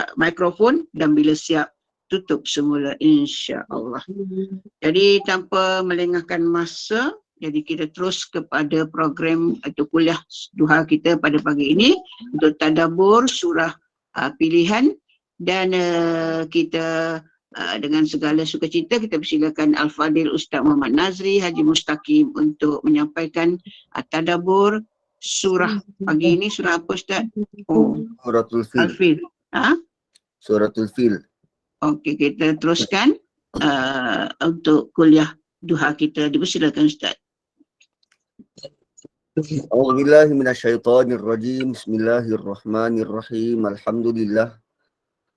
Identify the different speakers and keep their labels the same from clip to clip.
Speaker 1: buka mikrofon dan bila siap tutup semula insya-Allah. Jadi tanpa melengahkan masa, jadi kita terus kepada program atau kuliah duha kita pada pagi ini untuk tadabbur surah pilihan dan kita dengan segala sukacita kita persilakan Al-Fadil Ustaz Muhammad Nazri Haji Mustaqim untuk menyampaikan tadabbur surah pagi ini. Surah apa Ustaz?
Speaker 2: Suratul Fil.
Speaker 1: Al-Fil.
Speaker 2: Suratul Fil.
Speaker 1: Okey, kita teruskan untuk kuliah duha kita. Dipersilakan Ustaz.
Speaker 2: A'udzubillahi minasyaitonirrajim. Bismillahirrahmanirrahim. Alhamdulillah.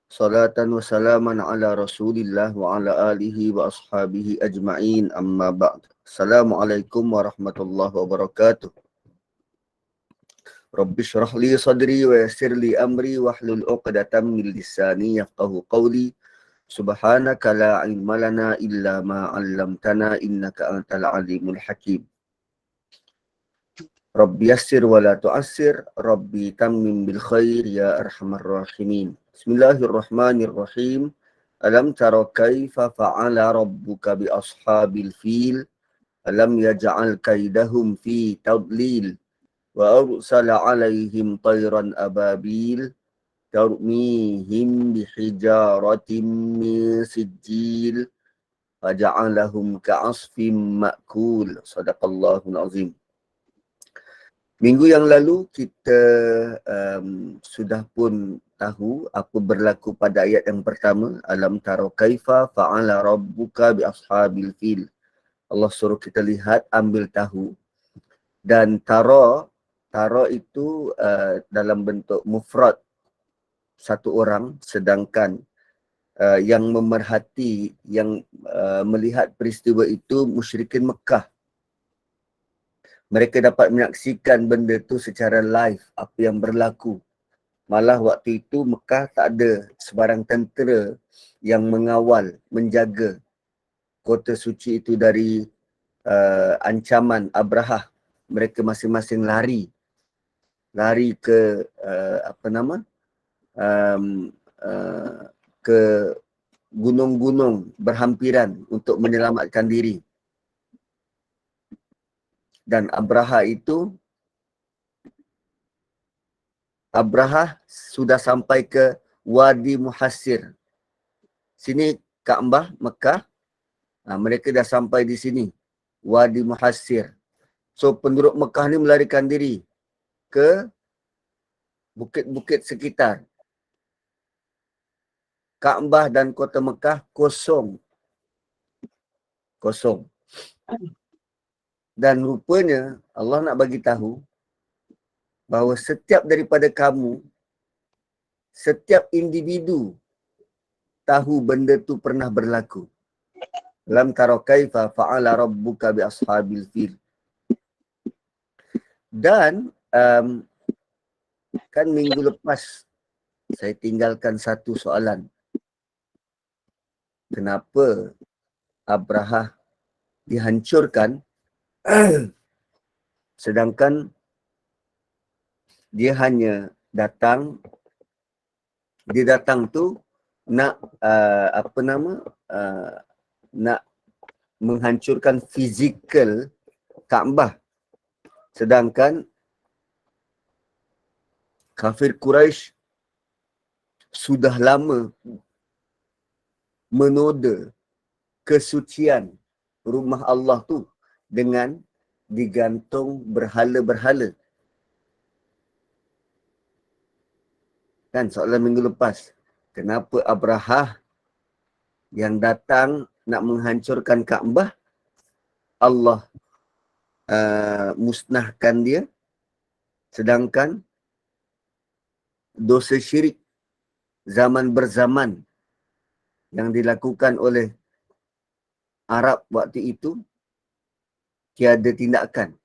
Speaker 2: Salatan wa salaman ala Rasulillah wa ala alihi wa ashabihi ajma'in. Amma ba'd. Assalamualaikum warahmatullahi wabarakatuh. Rabbi syrah li sadri wa yassir li amri wahlul 'uqdatam min lisani yafqahu qawli. Subhanaka la ilma lana illa ma 'allamtana innaka antal alimul hakim. Rabbi yassir wa la tu'assir, Rabbi tammim bil khair ya arhamar rahimin. Bismillahirrahmanirrahim. Alam tara kaifa fa'ala rabbuka bi ashabil fil? Alam yaj'al kaidahum fi tadlil wa arsala 'alaihim tayran ababil tarmihim bihijaratin min sijil faja'alahum ka'asfim ma'kul. Sadaqallahul azim. Minggu yang lalu kita sudah pun tahu apa berlaku pada ayat yang pertama. Alam tara kaifa fa'ala rabbuka bi ashabil fil. Allah suruh kita lihat, ambil tahu. Dan tara itu dalam bentuk mufrad, satu orang, sedangkan yang memerhati, yang melihat peristiwa itu musyrikin Mekah. Mereka dapat menyaksikan benda itu secara live, apa yang berlaku. Malah waktu itu Mekah tak ada sebarang tentera yang mengawal, menjaga kota suci itu dari ancaman Abrahah. Mereka masing-masing lari ke ke gunung-gunung berhampiran untuk menyelamatkan diri. Dan Abrahah sudah sampai ke Wadi Muhassir. Sini Kaabah Mekah. Mereka dah sampai di sini, Wadi Muhassir. So penduduk Mekah ni melarikan diri ke bukit-bukit sekitar. Kaabah dan kota Mekah kosong. Dan rupanya Allah nak bagi tahu bahawa setiap daripada kamu, setiap individu tahu benda tu pernah berlaku. Lam tara kaifa fa'ala rabbuka bi ashabil fil. Dan kan minggu lepas saya tinggalkan satu soalan. Kenapa Abrahah dihancurkan sedangkan dia hanya datang, tu nak nak menghancurkan fizikal Kaabah. Sedangkan kafir Quraisy sudah lama menoda kesucian rumah Allah tu dengan digantung berhala-berhala. Kan soalan minggu lepas, kenapa Abrahah yang datang nak menghancurkan Kaabah, Allah musnahkan dia, sedangkan dosa syirik zaman berzaman yang dilakukan oleh Arab waktu itu tiada tindakan.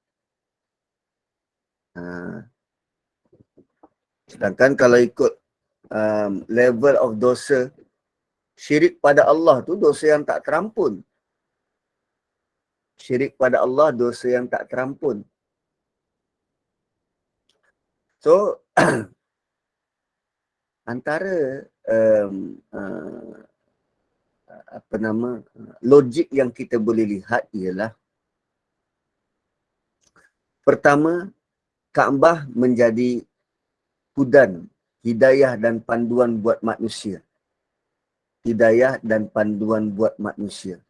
Speaker 2: Sedangkan kalau ikut level of dosa syirik pada Allah tu dosa yang tak terampun. Syirik pada Allah dosa yang tak terampun. So antara logik yang kita boleh lihat ialah pertama, Kaabah menjadi hudan, hidayah dan panduan buat manusia. Hidayah dan panduan buat manusia.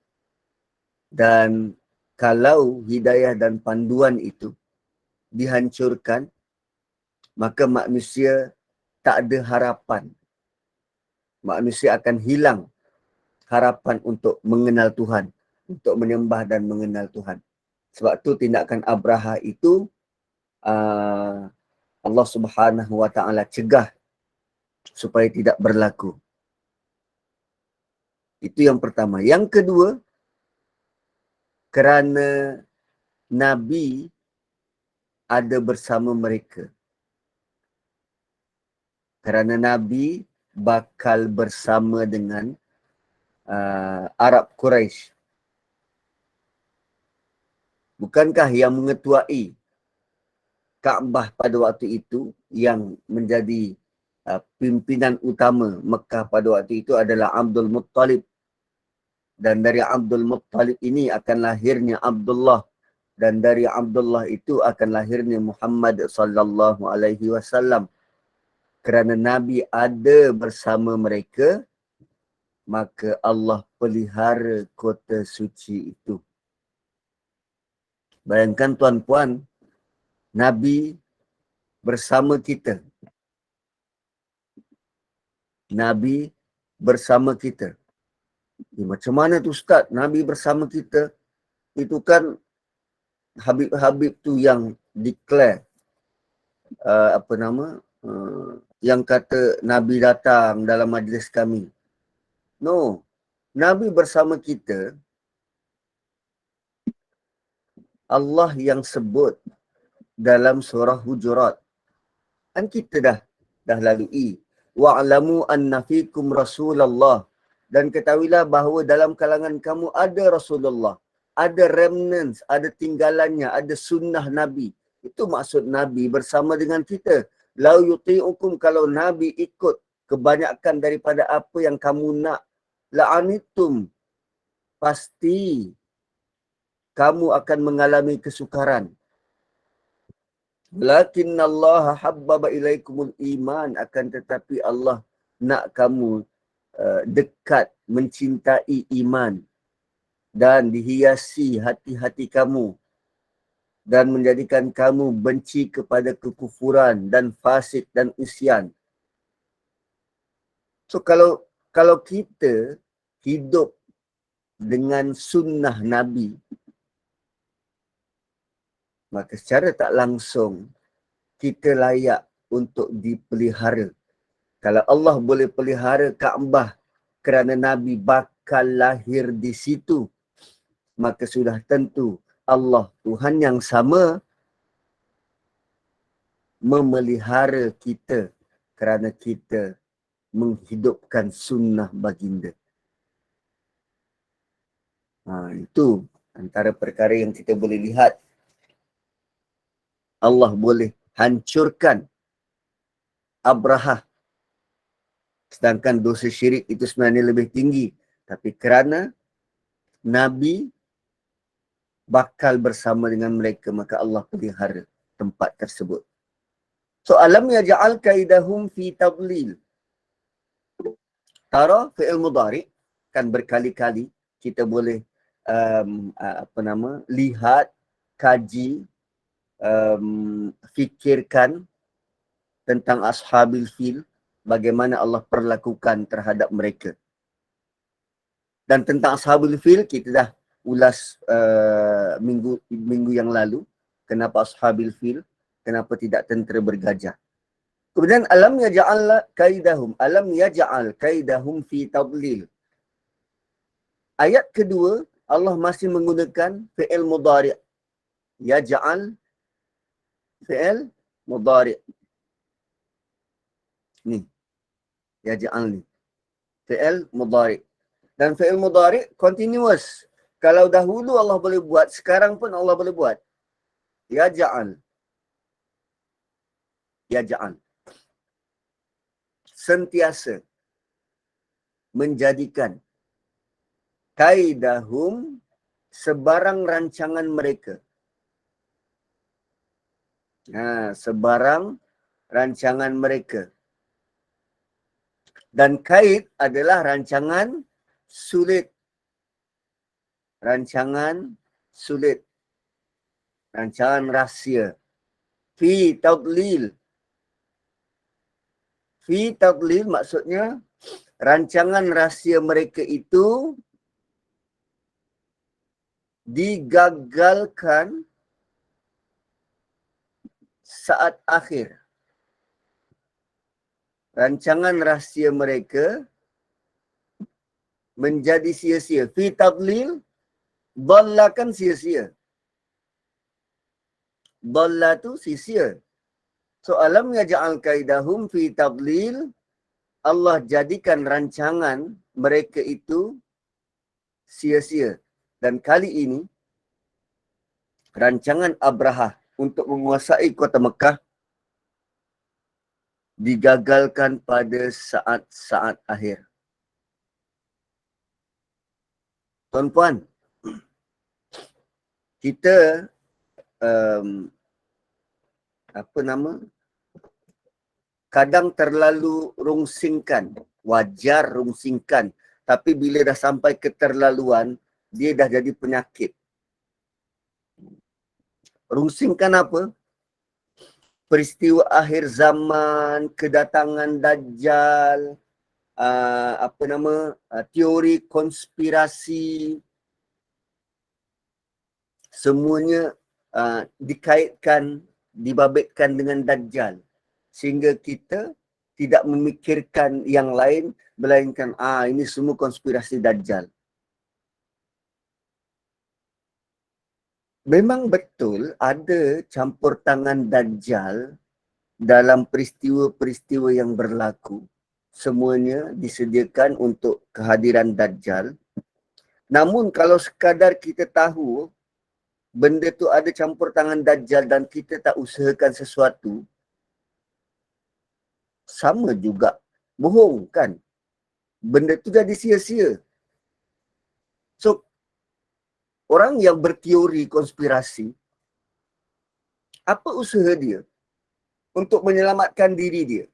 Speaker 2: Dan kalau hidayah dan panduan itu dihancurkan, maka manusia tak ada harapan. Manusia akan hilang harapan untuk mengenal Tuhan, untuk menyembah dan mengenal Tuhan. Sebab tu tindakan Abraha itu Allah Subhanahu Wa Taala cegah supaya tidak berlaku. Itu yang pertama. Yang kedua, kerana Nabi ada bersama mereka. Kerana Nabi bakal bersama dengan Arab Quraisy. Bukankah yang mengetuai Kaabah pada waktu itu yang menjadi pimpinan utama Mekah pada waktu itu adalah Abdul Muttalib. Dan dari Abdul Muttalib ini akan lahirnya Abdullah. Dan dari Abdullah itu akan lahirnya Muhammad sallallahu alaihi wasallam. Kerana Nabi ada bersama mereka, maka Allah pelihara kota suci itu. Bayangkan tuan-puan, Nabi bersama kita. Nabi bersama kita. Macam mana tu Ustaz? Nabi bersama kita. Itu kan Habib-Habib tu yang declare yang kata Nabi datang dalam majlis kami. No. Nabi bersama kita, Allah yang sebut dalam surah Hujurat. Kan kita dah lalui. Wa'lamu anna fikum Rasulullah. Dan ketahuilah bahawa dalam kalangan kamu ada Rasulullah. Ada remnants, ada tinggalannya, ada sunnah Nabi. Itu maksud Nabi bersama dengan kita. Lau yuti'ukum, kalau Nabi ikut kebanyakan daripada apa yang kamu nak. La'anitum, pasti kamu akan mengalami kesukaran. Lakinnallaha habbaba ilaikumul iman, akan tetapi Allah nak kamu dekat, mencintai iman dan dihiasi hati-hati kamu dan menjadikan kamu benci kepada kekufuran dan fasik dan isyan. So kalau kita hidup dengan sunnah Nabi, maka secara tak langsung kita layak untuk dipelihara. Kalau Allah boleh pelihara Kaabah kerana Nabi bakal lahir di situ, maka sudah tentu Allah, Tuhan yang sama, memelihara kita kerana kita menghidupkan sunnah baginda. Itu antara perkara yang kita boleh lihat. Allah boleh hancurkan Abraha. Sedangkan dosa syirik itu sebenarnya lebih tinggi. Tapi kerana Nabi bakal bersama dengan mereka, maka Allah pelihara tempat tersebut. So, alam yaj'al kaidahum fi tadlil. Tara fi'il mudhari' kan berkali-kali kita boleh lihat, kaji, fikirkan tentang ashabil fil, bagaimana Allah perlakukan terhadap mereka. Dan tentang ashabul fil kita dah ulas minggu yang lalu. Kenapa ashabil fil? Kenapa tidak tentera bergajah? Kemudian alam yaj'al kaidahum, alam yaj'al kaidahum fi tadlil. Ayat kedua Allah masih menggunakan fi'il mudhari'. Yaj'al fi'il mudhari'. Ni. Yaj'al ni. Fi'il mudhari'. Dan fi'il mudhari' continuous. Kalau dahulu Allah boleh buat, sekarang pun Allah boleh buat. Yaj'al. Yaj'al. sentiasa menjadikan kaidahum sebarang rancangan mereka. Sebarang rancangan mereka. Dan kaid adalah rancangan sulit. Rancangan sulit. Rancangan rahsia. Fi tadlil. Fi tadlil maksudnya rancangan rahsia mereka itu digagalkan saat akhir. Rancangan rahsia mereka menjadi sia-sia. Fi tadlil, dhalla kan sia-sia. Dhalla tu sia-sia. So alam yaj'al kaidahum fi tadlil, Allah jadikan rancangan mereka itu sia-sia. Dan kali ini rancangan Abrahah untuk menguasai kota Mekah digagalkan pada saat-saat akhir. Tuan-puan, kita kadang terlalu rungsingkan, wajar rungsingkan, tapi bila dah sampai keterlaluan, dia dah jadi penyakit. Rungsingkan apa? Peristiwa akhir zaman, kedatangan Dajjal, teori konspirasi, semuanya dikaitkan, dibabitkan dengan Dajjal. Sehingga kita tidak memikirkan yang lain, melainkan ini semua konspirasi Dajjal. Memang betul ada campur tangan Dajjal dalam peristiwa-peristiwa yang berlaku. Semuanya disediakan untuk kehadiran Dajjal. Namun kalau sekadar kita tahu benda tu ada campur tangan Dajjal dan kita tak usahakan sesuatu, sama juga bohong kan? Benda tu jadi sia-sia. So, orang yang berteori konspirasi, apa usaha dia untuk menyelamatkan diri dia?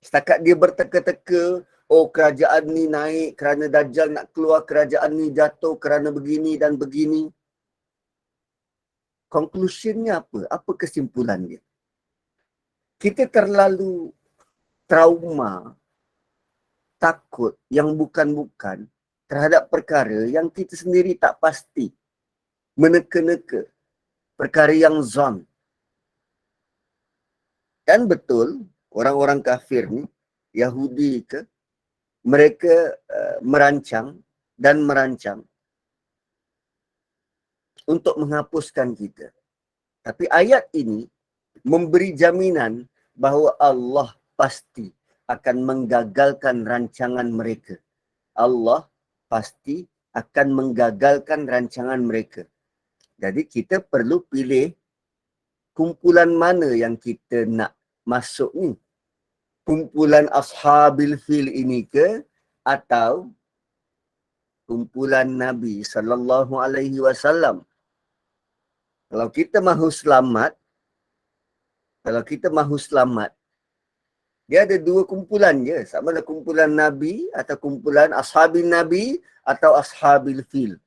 Speaker 2: Setakat dia berteka-teka, kerajaan ni naik kerana Dajjal nak keluar, kerajaan ni jatuh kerana begini dan begini. Conclusionnya apa? Apa kesimpulan dia? Kita terlalu trauma, takut yang bukan-bukan terhadap perkara yang kita sendiri tak pasti. Meneka-neka. Perkara yang zon. Dan betul, orang-orang kafir ni, Yahudi ke, mereka merancang untuk menghapuskan kita. Tapi ayat ini memberi jaminan bahawa Allah pasti akan menggagalkan rancangan mereka. Allah pasti akan menggagalkan rancangan mereka. Jadi kita perlu pilih kumpulan mana yang kita nak masuk ni. Kumpulan Ashabil Fil ini ke atau kumpulan Nabi sallallahu alaihi wasallam. Kalau kita mahu selamat, dia ada dua kumpulan je. Sama ada kumpulan Nabi atau kumpulan Ashabil Nabi atau Ashabil Fil.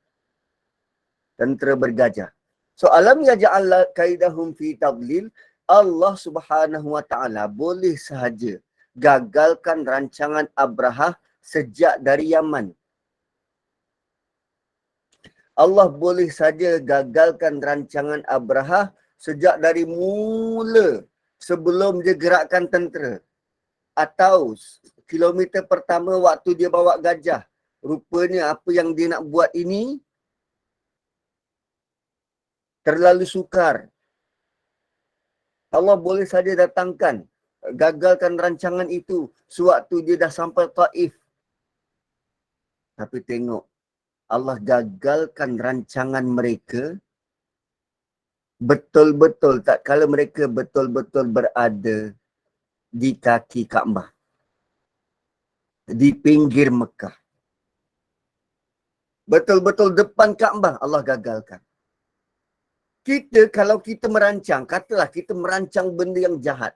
Speaker 2: Tentera bergajah. So alam yaj'al kaidahum fi tadlil, Allah Subhanahu wa taala boleh sahaja gagalkan rancangan Abrahah sejak dari Yaman. Allah boleh saja gagalkan rancangan Abrahah sejak dari mula sebelum dia gerakkan tentera. Atau kilometer pertama waktu dia bawa gajah. Rupanya apa yang dia nak buat ini terlalu sukar. Allah boleh saja datangkan, gagalkan rancangan itu sewaktu dia dah sampai Taif. Tapi tengok, Allah gagalkan rancangan mereka betul-betul tak kala mereka betul-betul berada di kaki Kaabah, di pinggir Mekah. Betul-betul depan Kaabah Allah gagalkan. Kita kalau kita merancang, katalah kita merancang benda yang jahat.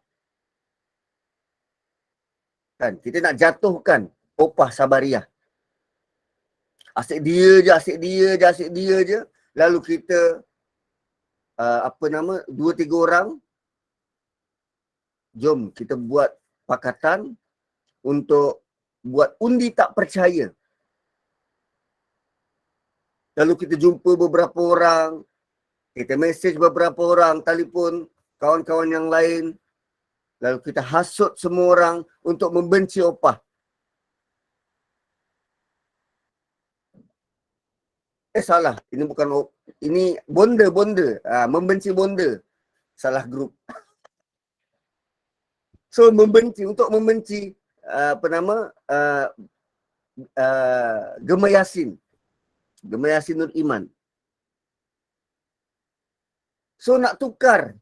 Speaker 2: Kan, kita nak jatuhkan Opah Sabariah. Asyik dia je, asyik dia je, asyik dia je. Lalu kita, 2-3 orang, jom kita buat pakatan untuk buat undi tak percaya. Lalu kita jumpa beberapa orang, kita mesej beberapa orang, telefon kawan-kawan yang lain. Lalu kita hasut semua orang untuk membenci Opah. Salah. Ini bukan, ini bonda. Membenci bonda. Salah grup. So, untuk membenci, Gema Yasin. Gema Yasin Nur Iman. So, nak tukar.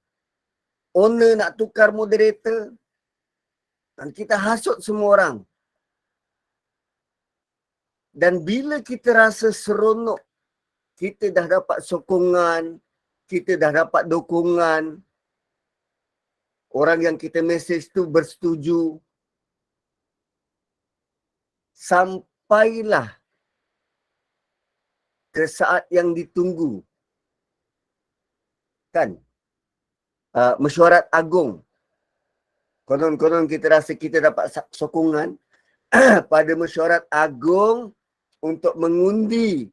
Speaker 2: Owner nak tukar moderator. Dan kita hasut semua orang. Dan bila kita rasa seronok, kita dah dapat sokongan, kita dah dapat dukungan, orang yang kita mesej tu bersetuju, sampailah ke saat yang ditunggu. Kan? Mesyuarat agung. Konon-konon kita rasa kita dapat sokongan pada mesyuarat agung untuk mengundi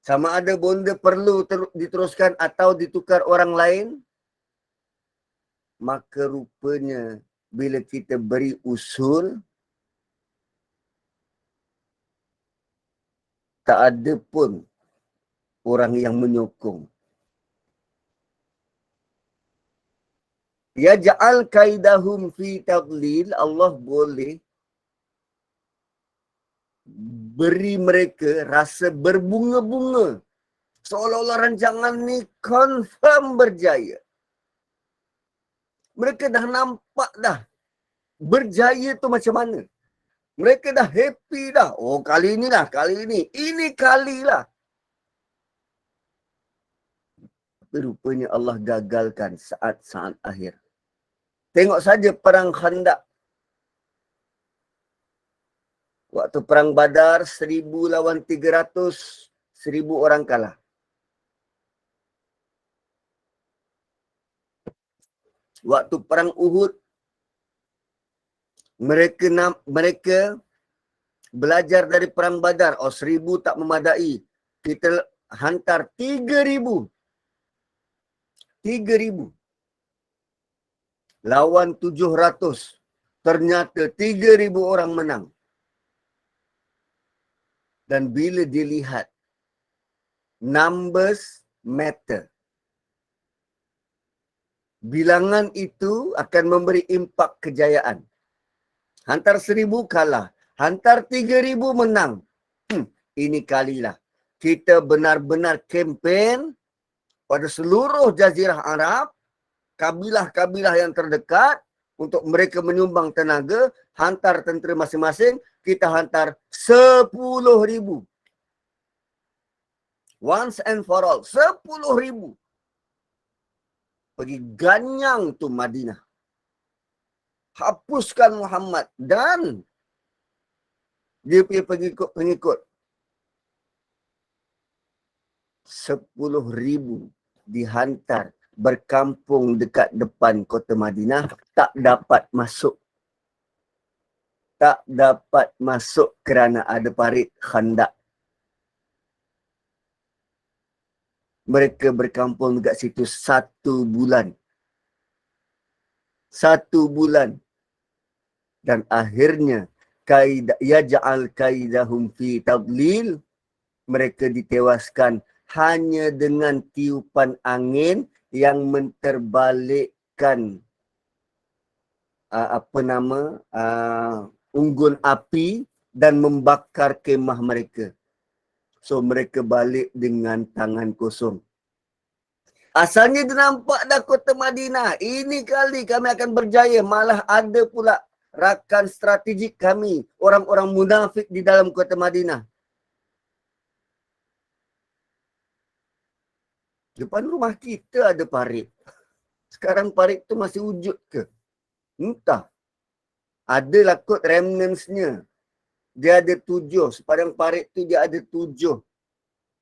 Speaker 2: sama ada bonda perlu diteruskan atau ditukar orang lain. Maka rupanya bila kita beri usul, tak ada pun orang yang menyokong. Ya ja'al kaidahum fi tadlil, Allah boleh beri mereka rasa berbunga-bunga. Seolah-olah rancangan ni confirm berjaya. Mereka dah nampak dah berjaya tu macam mana. Mereka dah happy dah. Oh, kali ni lah, kali ni. Ini kali lah. Tapi rupanya Allah gagalkan saat-saat akhir. Tengok saja perang Khandaq. Waktu perang Badar, 1,000 lawan 300, 1,000 orang kalah. Waktu perang Uhud, mereka belajar dari perang Badar. Oh, 1,000 tak memadai. Kita hantar 3,000. 3,000. Lawan 700. Ternyata 3,000 orang menang. Dan bila dilihat, numbers matter. Bilangan itu akan memberi impak kejayaan. Hantar 1,000 kalah. Hantar 3,000 menang. Ini kalilah. Kita benar-benar kempen pada seluruh Jazirah Arab, kabilah-kabilah yang terdekat, untuk mereka menyumbang tenaga, hantar tentera masing-masing, kita hantar 10,000. Once and for all, 10,000. Pergi ganyang tu Madinah. Hapuskan Muhammad dan dia punya pengikut. 10,000 dihantar berkampung dekat depan kota Madinah, tak dapat masuk. Tak dapat masuk kerana ada parit Khandaq. Mereka berkampung dekat situ 1 bulan. 1 bulan. Dan akhirnya, yaj'al kaidahum fi tadlil, mereka ditewaskan hanya dengan tiupan angin yang menterbalikkan unggun api dan membakar kemah mereka. So mereka balik dengan tangan kosong. Asalnya dia nampak dah kota Madinah. Ini kali kami akan berjaya. Malah ada pula rakan strategik kami. Orang-orang munafik di dalam kota Madinah. Depan rumah kita ada parit. Sekarang parit tu masih wujud ke? Entah. Adalah kot remnants-nya. Dia ada 7. Sepanjang parit tu dia ada 7.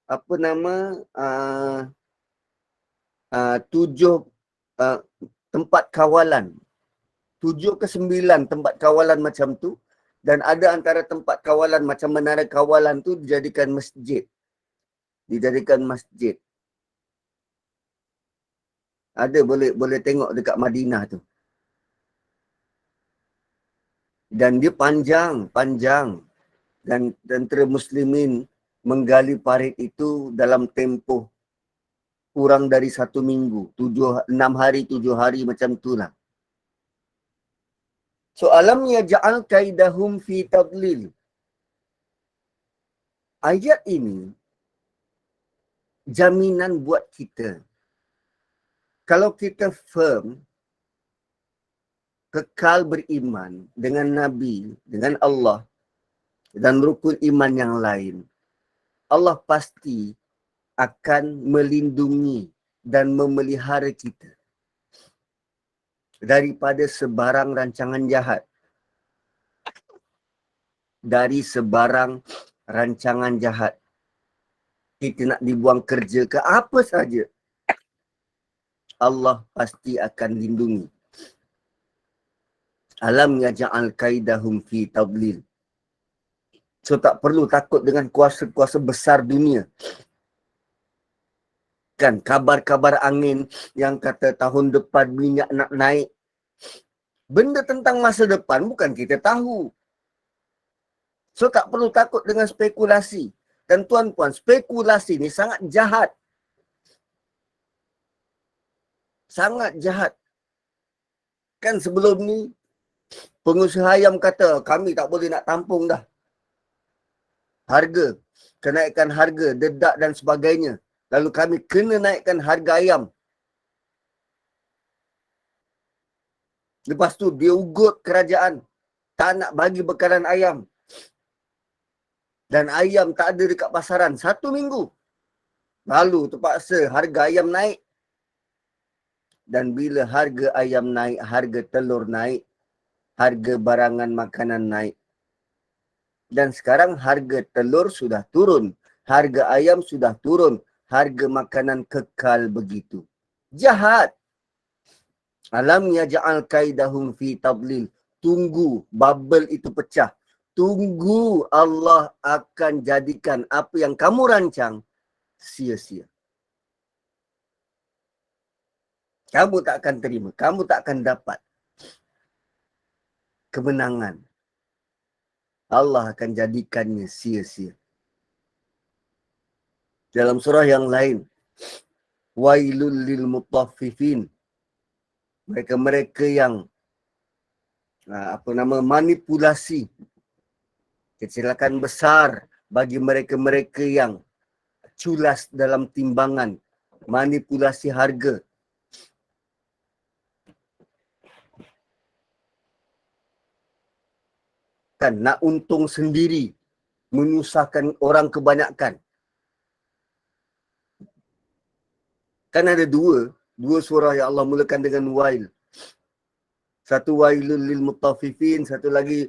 Speaker 2: Apa nama? 7 tempat kawalan. 7 ke 9 tempat kawalan macam tu. Dan ada antara tempat kawalan macam menara kawalan tu dijadikan masjid. Dijadikan masjid. Ada boleh tengok dekat Madinah tu. Dan dia panjang. Dan tentera muslimin menggali parit itu dalam tempoh kurang dari 1 minggu. 6 hari, 7 hari macam tu lah. So, alam yaj'al kaidahum fi tadlil. Ayat ini jaminan buat kita. Kalau kita firm, kekal beriman dengan Nabi, dengan Allah dan rukun iman yang lain, Allah pasti akan melindungi dan memelihara kita daripada sebarang rancangan jahat. Dari sebarang rancangan jahat. Kita nak dibuang kerja ke apa saja, Allah pasti akan lindungi. Alam yaj'al kaidahum fi tadlil. So tak perlu takut dengan kuasa-kuasa besar dunia. Kan kabar-kabar angin yang kata tahun depan minyak nak naik. Benda tentang masa depan bukan kita tahu. So tak perlu takut dengan spekulasi. Dan tuan-puan, spekulasi ni sangat jahat. Sangat jahat. Kan sebelum ni pengusaha ayam kata kami tak boleh nak tampung dah. Harga, kenaikan harga, dedak dan sebagainya. Lalu kami kena naikkan harga ayam. Lepas tu dia ugut kerajaan. Tak nak bagi bekalan ayam. Dan ayam tak ada dekat pasaran 1 minggu. Lalu terpaksa harga ayam naik. Dan bila harga ayam naik, harga telur naik. Harga barangan makanan naik. Dan sekarang harga telur sudah turun. Harga ayam sudah turun. Harga makanan kekal begitu. Jahat. Alam yaj'al kaidahum fi tadlil. Tunggu bubble itu pecah. Tunggu Allah akan jadikan apa yang kamu rancang sia-sia. Kamu tak akan terima. Kamu tak akan dapat kemenangan. Allah akan jadikannya sia-sia. Dalam surah yang lain, wailul lil mutaffifin. Mereka-mereka yang manipulasi. Kecelakaan besar bagi mereka-mereka yang culas dalam timbangan, manipulasi harga. Kan nak untung sendiri, menyusahkan orang kebanyakan. Kan ada dua surah yang Allah mulakan dengan wail. Satu wailul lil mutaffifin, satu lagi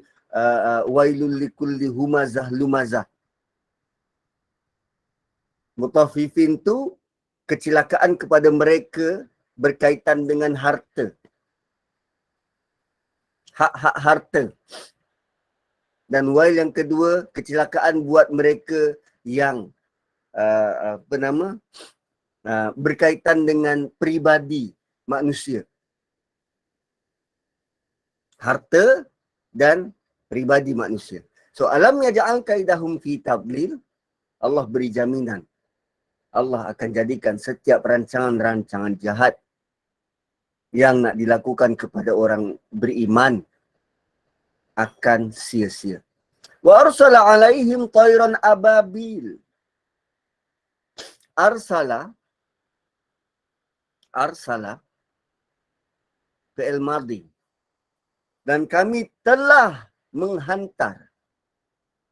Speaker 2: wailul likulli humazah lumazah. Mutaffifin tu kecelakaan kepada mereka berkaitan dengan harta. Hak-hak harta. Dan wail yang kedua, kecelakaan buat mereka yang berkaitan dengan peribadi manusia. Harta dan peribadi manusia. So alam yaj'al kaidahum fi tadlil. Allah beri jaminan. Allah akan jadikan setiap rancangan-rancangan jahat yang nak dilakukan kepada orang beriman akan sia-sia. Wa arsala alaihim tayran ababil. Arsala arsala fi'il madhi. Dan kami telah menghantar.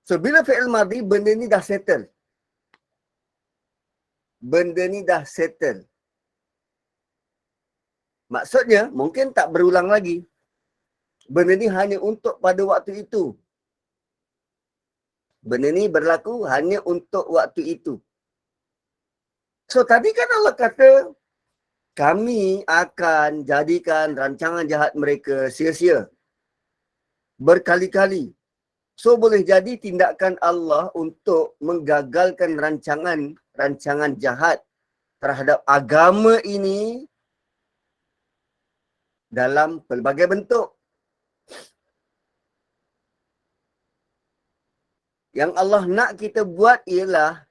Speaker 2: So bila fi'il madhi, benda ni dah settle. Benda ni dah settle. Maksudnya mungkin tak berulang lagi. Benda ni hanya untuk pada waktu itu. Benda ni berlaku hanya untuk waktu itu. So tadi kan Allah kata, kami akan jadikan rancangan jahat mereka sia-sia. Berkali-kali. So boleh jadi tindakan Allah untuk menggagalkan rancangan jahat terhadap agama ini dalam pelbagai bentuk. Yang Allah nak kita buat ialah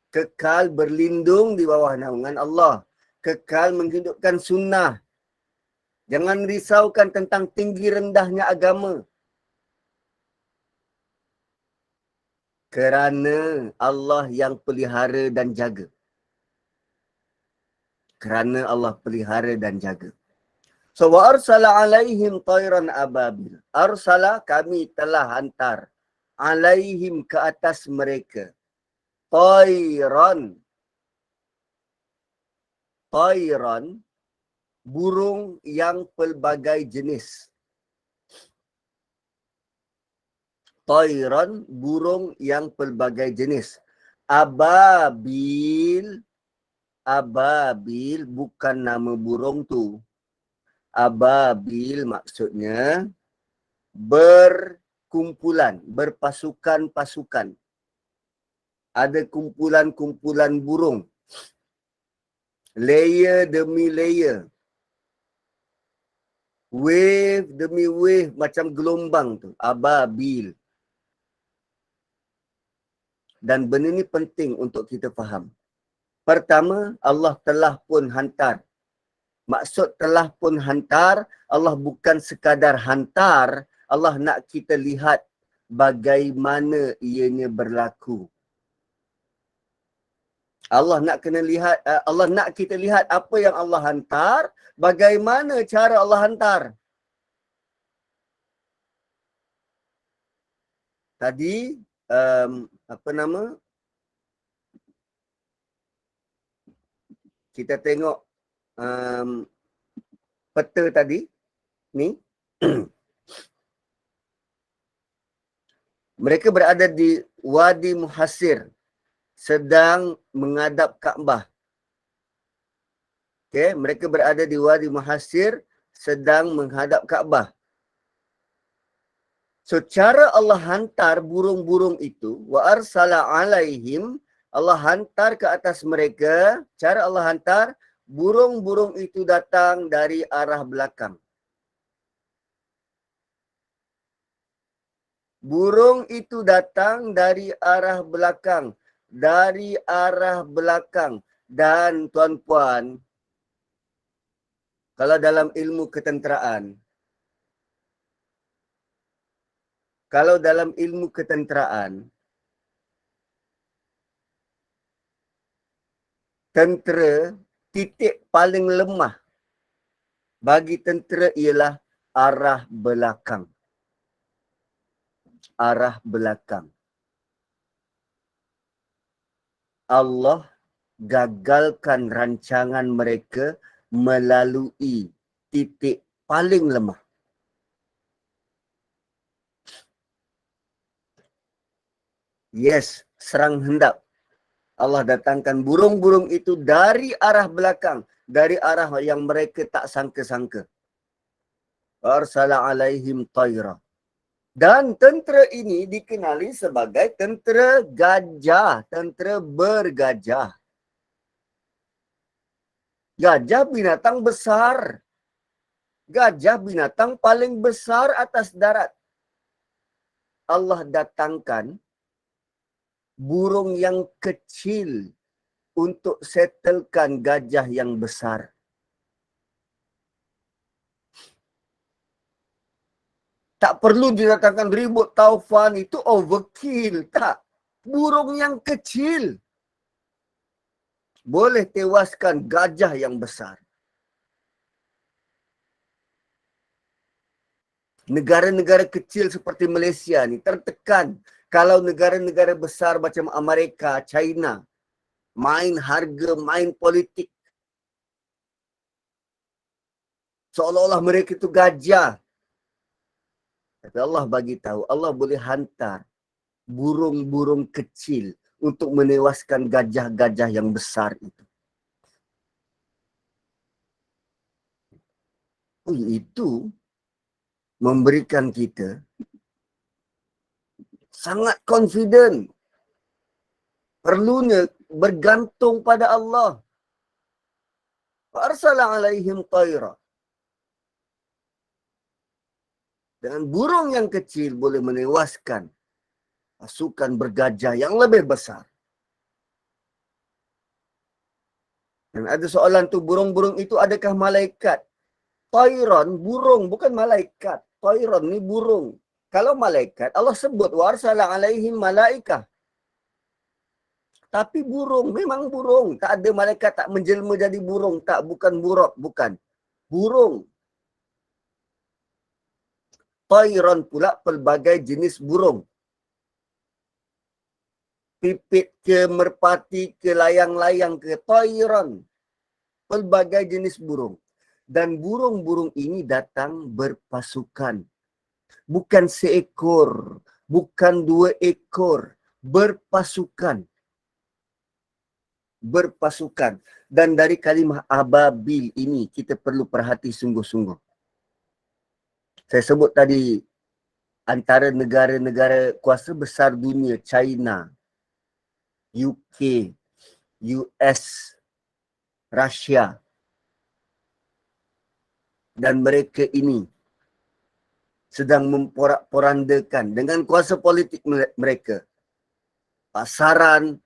Speaker 2: kekal berlindung di bawah naungan Allah. Kekal menghidupkan sunnah. Jangan risaukan tentang tinggi rendahnya agama. Kerana Allah yang pelihara dan jaga. Kerana Allah pelihara dan jaga. So, wa arsala alaihim tayran ababil. Arsala, kami telah hantar. Alaihim, ke atas mereka. Tayran. Tayran, burung yang pelbagai jenis. Tayran, burung yang pelbagai jenis. Ababil, ababil bukan nama burung tu. Ababil maksudnya berkumpulan, berpasukan-pasukan. Ada kumpulan-kumpulan burung. Layer demi layer. Wave demi wave macam gelombang tu. Ababil. Dan benda ni penting untuk kita faham. Pertama, Allah telah pun hantar. Maksud telah pun hantar, Allah bukan sekadar hantar, Allah nak kita lihat bagaimana ianya berlaku. Allah nak kita lihat apa yang Allah hantar, bagaimana cara Allah hantar. Tadi kita tengok peta tadi ni. Mereka berada di Wadi Muhassir, sedang menghadap Kaabah. Okay, mereka berada di Wadi Muhassir, sedang menghadap Kaabah. So, cara Allah hantar burung-burung itu, wa arsala alaihim, Allah hantar ke atas mereka. Cara Allah hantar, burung-burung itu datang dari arah belakang. Burung itu datang dari arah belakang. Dari arah belakang. Dan tuan-puan, kalau dalam ilmu ketenteraan, tentera, titik paling lemah bagi tentera ialah arah belakang. Arah belakang. Allah gagalkan rancangan mereka melalui titik paling lemah. Yes, serang hendak. Allah datangkan burung-burung itu dari arah belakang. Dari arah yang mereka tak sangka-sangka. Arsala alaihim tayra. Dan tentera ini dikenali sebagai tentera gajah. Tentera bergajah. Gajah binatang besar. Gajah binatang paling besar atas darat. Allah datangkan burung yang kecil untuk settlekan gajah yang besar. Tak perlu didatangkan ribut taufan, itu overkill. Tak. Burung yang kecil boleh tewaskan gajah yang besar. Negara-negara kecil seperti Malaysia ni tertekan kalau negara-negara besar macam Amerika, China main harga, main politik. Seolah-olah mereka itu gajah. Tapi Allah bagi tahu, Allah boleh hantar burung-burung kecil untuk menewaskan gajah-gajah yang besar itu. Itu memberikan kita sangat confident. Perlunya bergantung pada Allah. Arsala alaihim tayra. Dengan burung yang kecil boleh menewaskan pasukan bergajah yang lebih besar. Dan ada soalan tu, burung-burung itu adakah malaikat? Tayran, burung, bukan malaikat. Tayran ni burung. Kalau malaikat, Allah sebut warsala alaihim malaikah. Tapi burung, memang burung. Tak ada malaikat tak menjelma jadi burung. Tak, bukan buruk, bukan. Burung. Tayran pula pelbagai jenis burung. Pipit ke, merpati ke, layang-layang ke, tayran. Pelbagai jenis burung. Dan burung-burung ini datang berpasukan. Bukan seekor, bukan 2 ekor, berpasukan. Berpasukan. Dan dari kalimah ababil ini kita perlu perhati sungguh-sungguh. Saya sebut tadi antara negara-negara kuasa besar dunia, China, UK, US, Rusia. Dan mereka ini sedang memporak-porandakan dengan kuasa politik mereka pasaran,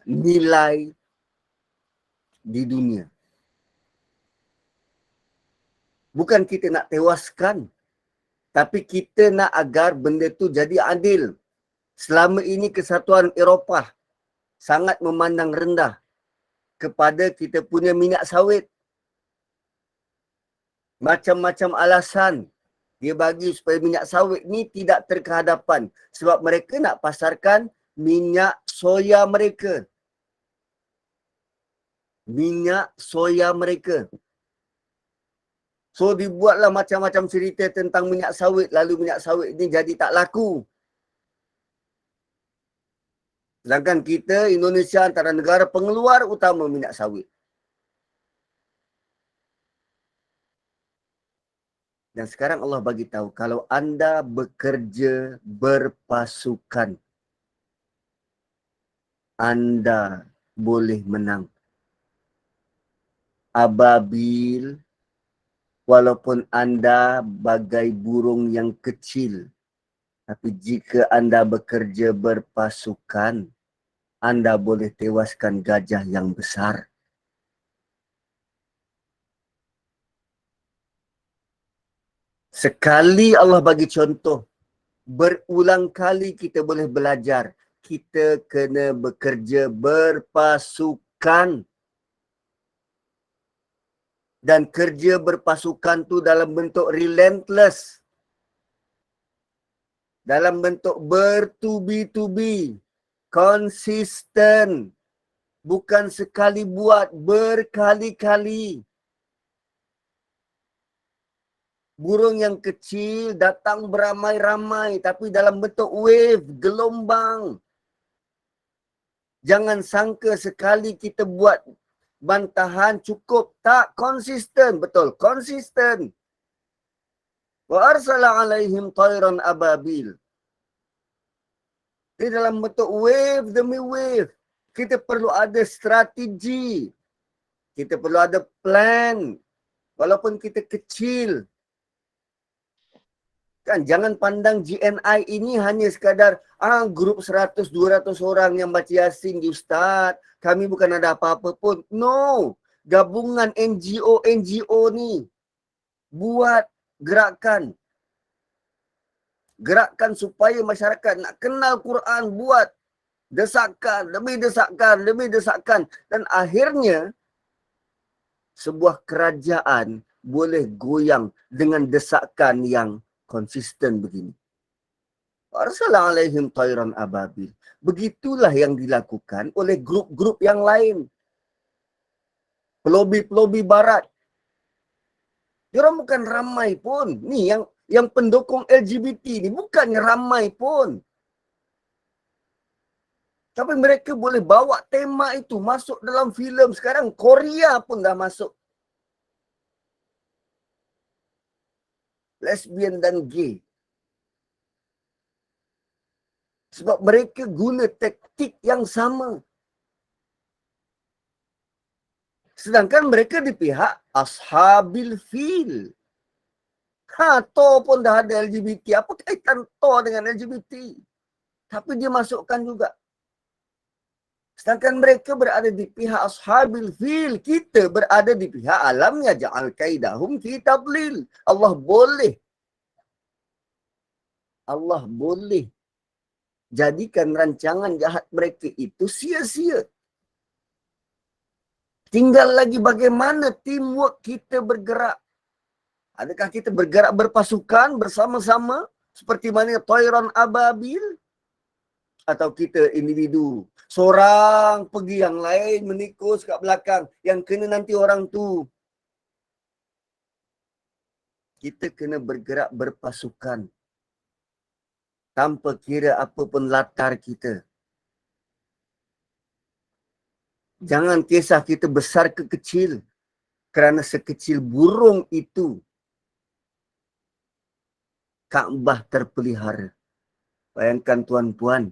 Speaker 2: nilai di dunia. Bukan kita nak tewaskan, tapi kita nak agar benda tu jadi adil. Selama ini kesatuan Eropah sangat memandang rendah kepada kita punya minyak sawit. Macam-macam alasan dia bagi supaya minyak sawit ni tidak terkehadapan. Sebab mereka nak pasarkan minyak soya mereka. Minyak soya mereka. So dibuatlah macam-macam cerita tentang minyak sawit. Lalu minyak sawit ni jadi tak laku. Sedangkan kita, Indonesia antara negara pengeluar utama minyak sawit. Dan sekarang Allah bagi tahu, kalau anda bekerja berpasukan, anda boleh menang. Ababil, walaupun anda bagai burung yang kecil, tapi jika anda bekerja berpasukan, anda boleh tewaskan gajah yang besar. Sekali Allah bagi contoh, berulang kali kita boleh belajar. Kita kena bekerja berpasukan. Dan kerja berpasukan tu dalam bentuk relentless. Dalam bentuk bertubi-tubi. Konsisten. Bukan sekali buat, berkali-kali. Burung yang kecil datang beramai-ramai tapi dalam bentuk wave, gelombang. Jangan sangka sekali kita buat bantahan cukup. Tak, konsisten. Betul, konsisten. Wa arsala alaihim tayran ababil. Di dalam bentuk wave demi wave. Kita perlu ada strategi. Kita perlu ada plan. Walaupun kita kecil. Kan, jangan pandang GNI ini hanya sekadar grup 100-200 orang yang baca Yasin di Ustaz. Kami bukan ada apa-apa pun. No. Gabungan NGO ni buat gerakan. Gerakan supaya masyarakat nak kenal Quran, buat desakan, demi desakan, demi desakan. Dan akhirnya sebuah kerajaan boleh goyang dengan desakan yang konsisten begini. Arsalah alaihim tayran ababil. Begitulah yang dilakukan oleh grup-grup yang lain. Pelobi-pelobi barat. Diorang bukan ramai pun. Ni yang pendukung LGBT ni bukannya ramai pun. Tapi mereka boleh bawa tema itu masuk dalam filem. Sekarang Korea pun dah masuk. Lesbian dan gay. Sebab mereka guna taktik yang sama. Sedangkan mereka di pihak ashabil fil. Thor pun dah ada LGBT. Apa kaitan Thor dengan LGBT? Tapi dia masukkan juga. Sedangkan mereka berada di pihak ashabil fil. Kita berada di pihak alamnya ja'al kaidahum fi tadlil. Allah boleh jadikan rancangan jahat mereka itu sia-sia. Tinggal lagi bagaimana teamwork kita bergerak. Adakah kita bergerak berpasukan bersama-sama seperti mana Tayran Ababil? Atau kita individu? Seorang pergi, yang lain menikus kat belakang. Yang kena nanti orang tu. Kita kena bergerak berpasukan. Tanpa kira apa pun latar kita. Jangan kisah kita besar ke kecil. Kerana sekecil burung itu, Kaabah terpelihara. Bayangkan tuan-puan,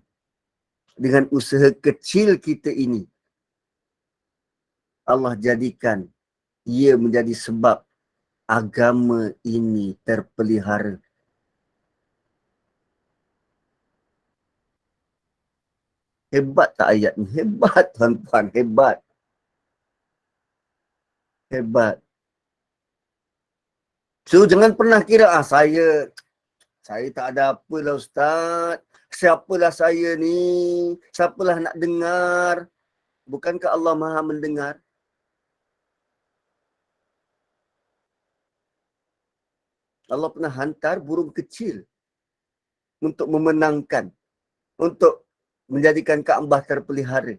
Speaker 2: dengan usaha kecil kita ini, Allah jadikan ia menjadi sebab agama ini terpelihara. Hebat tak ayat ni? Hebat tuan-puan, hebat. Hebat. So jangan pernah kira, saya tak ada apalah Ustaz. Siapalah saya ni? Siapalah nak dengar? Bukankah Allah Maha mendengar? Allah pernah hantar burung kecil untuk memenangkan, untuk menjadikan Kaabah terpelihara.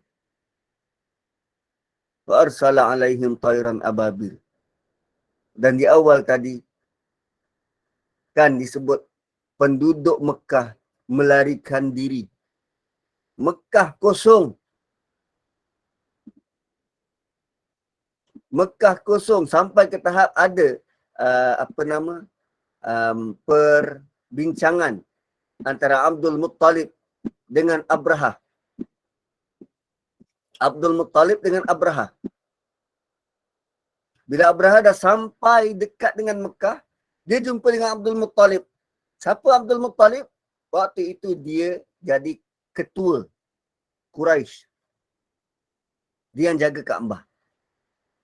Speaker 2: Wa arsala alaihim tayran ababil. Dan di awal tadi kan disebut penduduk Mekah melarikan diri. Mekah kosong. Mekah kosong sampai ke tahap ada perbincangan antara Abdul Muttalib dengan Abraha. Abdul Muttalib dengan Abraha. Bila Abraha dah sampai dekat dengan Mekah, dia jumpa dengan Abdul Muttalib. Siapa Abdul Muttalib? Waktu itu dia jadi ketua Quraisy. Dia yang jaga Kaabah.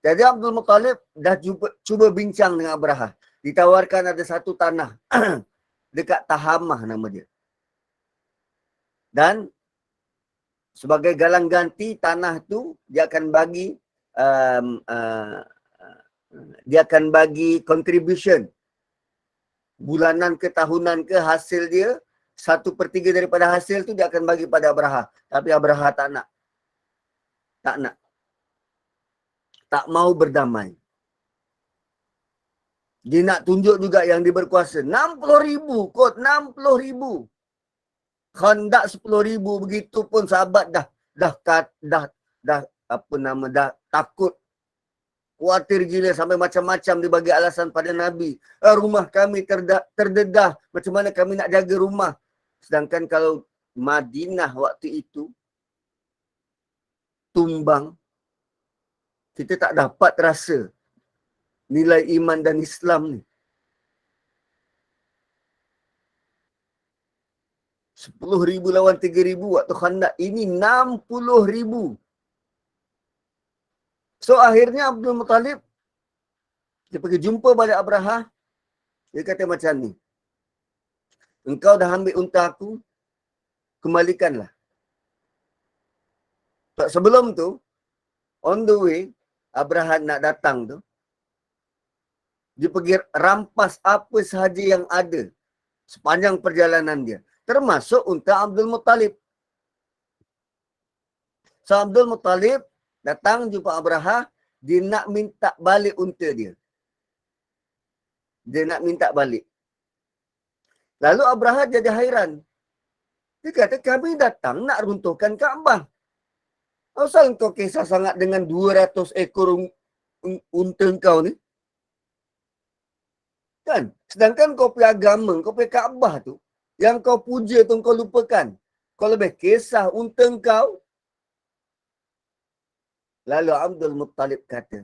Speaker 2: Jadi Abdul Muttalib dah cuba bincang dengan Abraha. Ditawarkan ada satu tanah dekat Tahamah nama dia. Dan sebagai galang ganti tanah tu dia akan bagi contribution bulanan ke tahunan ke hasil dia 1/3 daripada hasil tu dia akan bagi pada Abraha. Tapi Abraha tak nak. Tak mau berdamai. Dia nak tunjuk juga yang dia berkuasa. 60,000 kot, 60,000. Khandak 10,000, begitu pun sahabat dah takut. Khawatir gila sampai macam-macam dia bagi alasan pada Nabi. Rumah kami terdedah. Macam mana kami nak jaga rumah? Sedangkan kalau Madinah waktu itu tumbang, kita tak dapat rasa nilai iman dan Islam ni. 10,000 lawan 3,000 waktu Khandak. Ini 60,000. So akhirnya Abdul Muttalib dia pergi jumpa balik Abraha. Dia kata macam ni. Engkau dah ambil unta aku, kembalikanlah. Sebelum tu, on the way, Abraha nak datang tu, Dia pergi rampas apa sahaja yang ada sepanjang perjalanan dia. Termasuk unta Abdul Muttalib. So Abdul Muttalib datang jumpa Abraha, dia nak minta balik unta dia. Dia nak minta balik. Lalu Abraha jadi hairan. Dia kata, kami datang nak runtuhkan Kaabah. Asal kau kisah sangat dengan 200 ekor unta kau ni? Kan? Sedangkan kau punya agama, kau punya Kaabah tu, yang kau puja tu kau lupakan. Kau lebih kisah unta kau. Lalu Abdul Muttalib kata,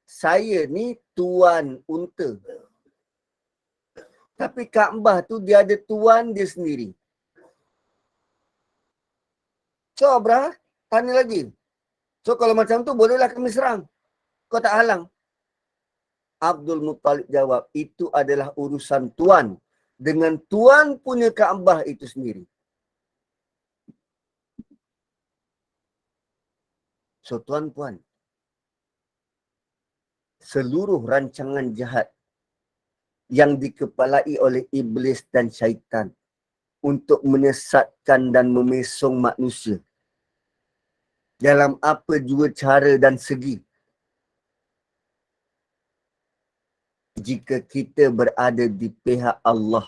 Speaker 2: saya ni tuan unta. Tapi Kaabah tu dia ada tuan dia sendiri. So Abraha tanya lagi. So kalau macam tu bolehlah kami serang. Kau tak halang. Abdul Muttalib jawab, itu adalah urusan tuan dengan tuan punya Kaabah itu sendiri. So tuan-puan, seluruh rancangan jahat yang dikepalai oleh iblis dan syaitan untuk menyesatkan dan memesong manusia dalam apa jua cara dan segi. Jika kita berada di pihak Allah,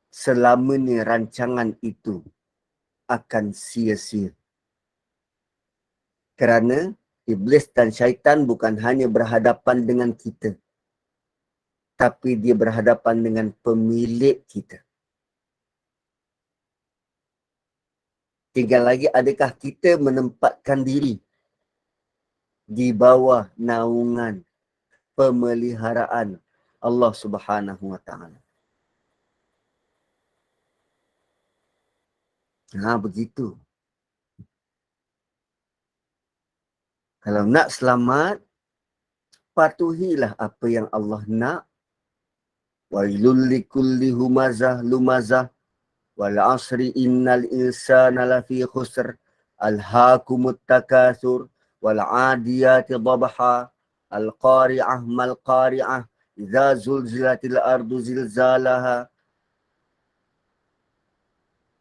Speaker 2: selamanya rancangan itu akan sia-sia. Kerana iblis dan syaitan bukan hanya berhadapan dengan kita, tapi dia berhadapan dengan pemilik kita. Tinggal lagi adakah kita menempatkan diri di bawah naungan pemeliharaan Allah Subhanahu wa taala. Begitu. Kalau nak selamat, patuhilah apa yang Allah nak. Wailul likulli humazah lumazah wal asri innal insana lafi khusr alhaakumut takatsur wal adiyati dhabha al qari'ah mal qari'ah idza zulzilatil ardu zilzalaha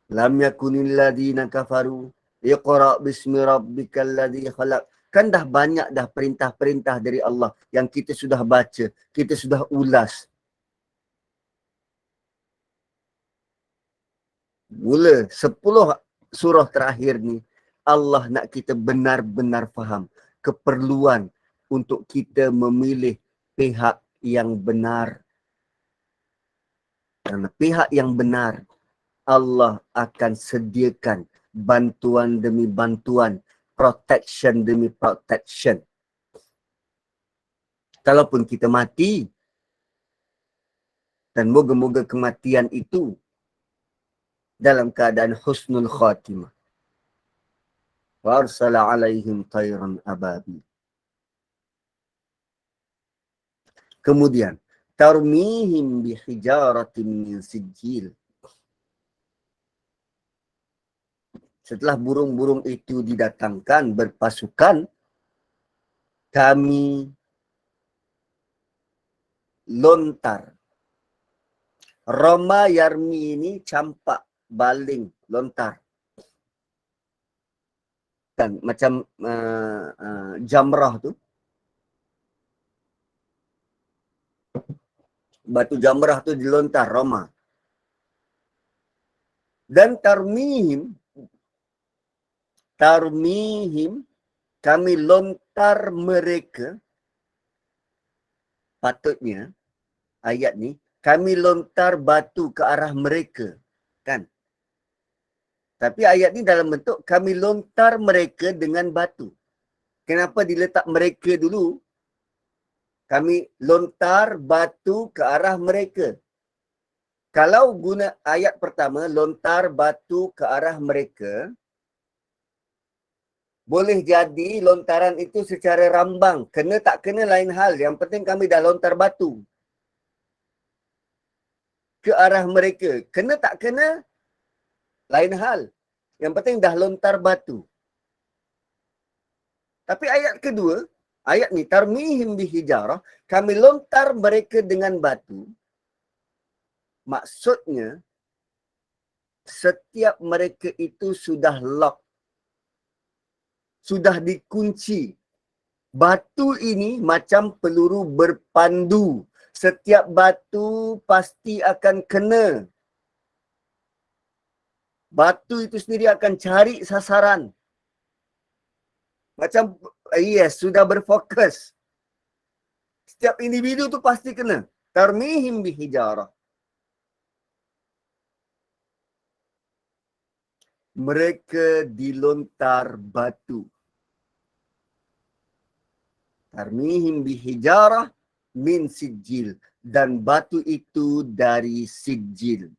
Speaker 2: lam yakunil ladina kafaru iqra bismi rabbikal ladzi khalaq. Kan dah banyak dah perintah-perintah dari Allah yang kita sudah baca, kita sudah ulas. Mula 10 surah terakhir ni, Allah nak kita benar-benar faham keperluan untuk kita memilih pihak yang benar. Kerana pihak yang benar, Allah akan sediakan bantuan demi bantuan, protection demi protection. Kalaupun kita mati, dan moga-moga kematian itu dalam keadaan husnul khatimah. Warsala alaihim tayran ababi. Kemudian, tarmihim bihijaratin min sijil. Setelah burung-burung itu didatangkan berpasukan, kami lontar. Roma yarmi ini campak, baling, lontar. Kan macam jamrah tu. Batu jamrah tu dilontar, Roma. Dan tarmihim, kami lontar mereka. Patutnya, ayat ni, kami lontar batu ke arah mereka. Kan? Tapi ayat ni dalam bentuk kami lontar mereka dengan batu. Kenapa diletak mereka dulu? Kami lontar batu ke arah mereka. Kalau guna ayat pertama, lontar batu ke arah mereka, boleh jadi lontaran itu secara rambang. Kena tak kena lain hal. Yang penting kami dah lontar batu ke arah mereka. Kena tak kena lain hal. Yang penting dah lontar batu. Tapi ayat kedua, Ayat ni, tarmihim bihijarah, kami lontar mereka dengan batu. Maksudnya, setiap mereka itu sudah lock, sudah dikunci. Batu ini macam peluru berpandu. Setiap batu pasti akan kena. Batu itu sendiri akan cari sasaran. Macam, yes, sudah berfokus. Setiap individu tu pasti kena. Tarmihim bihijarah. Mereka dilontar batu. Tarmihim bihijarah min sijil. Dan batu itu dari sijil.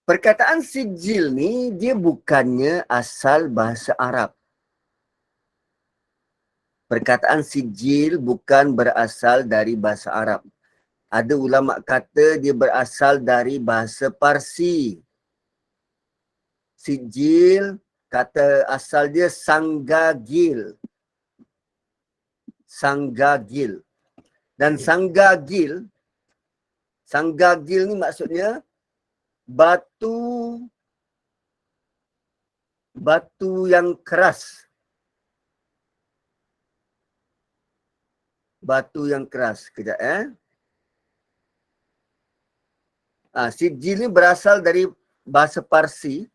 Speaker 2: Perkataan sijil ni dia bukannya asal bahasa Arab. Perkataan sijil bukan berasal dari bahasa Arab. Ada ulama kata dia berasal dari bahasa Parsi. Sijil kata asal dia sanggagil. Sanggagil. Dan sanggagil ni maksudnya batu yang keras. Batu yang keras. Kejap sijil ni berasal dari bahasa Parsi